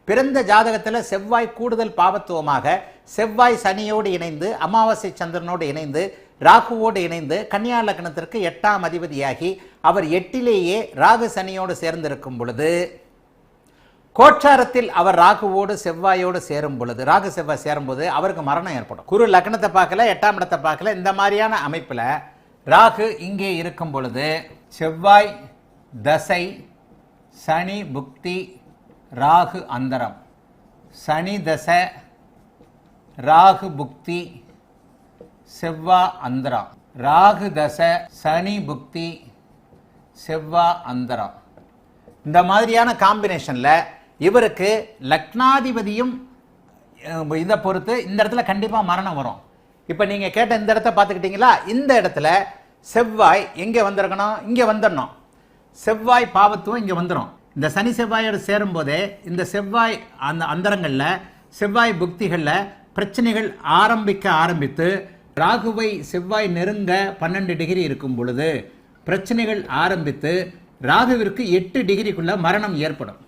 பிறந்த ஜாதகத்தில் செவ்வாய் கூடுதல் பாவத்துவமாக செவ்வாய் சனியோடு இணைந்து அமாவாசை சந்திரனோடு இணைந்து ராகுவோடு இணைந்து கன்னியா லக்னத்திற்கு 8ஆம் அதிபதியாகி அவர் 8லேயே ராகு சனியோடு சேர்ந்திருக்கும் பொழுது, கோச்சாரத்தில் அவர் ராகுவோடு செவ்வாயோடு சேரும் பொழுது, ராகு செவ்வாய் சேரும்போது அவருக்கு மரணம் ஏற்படும். குரு லக்னத்தை பார்க்கல, 8ஆம் இடத்தை பார்க்கல. இந்த மாதிரியான அமைப்பில் ராகு இங்கே இருக்கும் பொழுது செவ்வாய் தசை, சனி புக்தி, ராகு அந்தரம், சனி தசை, ராகு புக்தி, செவ்வா அந்தரம், ராகு தசை, சனி புக்தி, செவ்வா அந்தரம். இந்த மாதிரியான காம்பினேஷன்ல இவருக்கு லக்னாதிபதியும் இதை பொறுத்து இந்த இடத்துல கண்டிப்பா மரணம் வரும். இப்ப நீங்க கேட்ட இந்த இடத்த பார்த்துக்கிட்டீங்களா? இந்த இடத்துல செவ்வாய் எங்க வந்திருக்கணும்? இங்க வந்துடணும். செவ்வாய் பாவத்துவம் இங்க வந்துடும். இந்த சனி செவ்வாயோடு சேரும் போதே இந்த செவ்வாய் அந்த அந்தரங்கள்ல, செவ்வாய் புக்திகள்ல பிரச்சனைகள் ஆரம்பித்து ராகுவை செவ்வாய் நெருங்க 12 டிகிரி இருக்கும் பொழுது பிரச்சனைகள் ஆரம்பித்து ராகுவிற்கு 8 டிகிரிக்குள்ள மரணம் ஏற்படும்.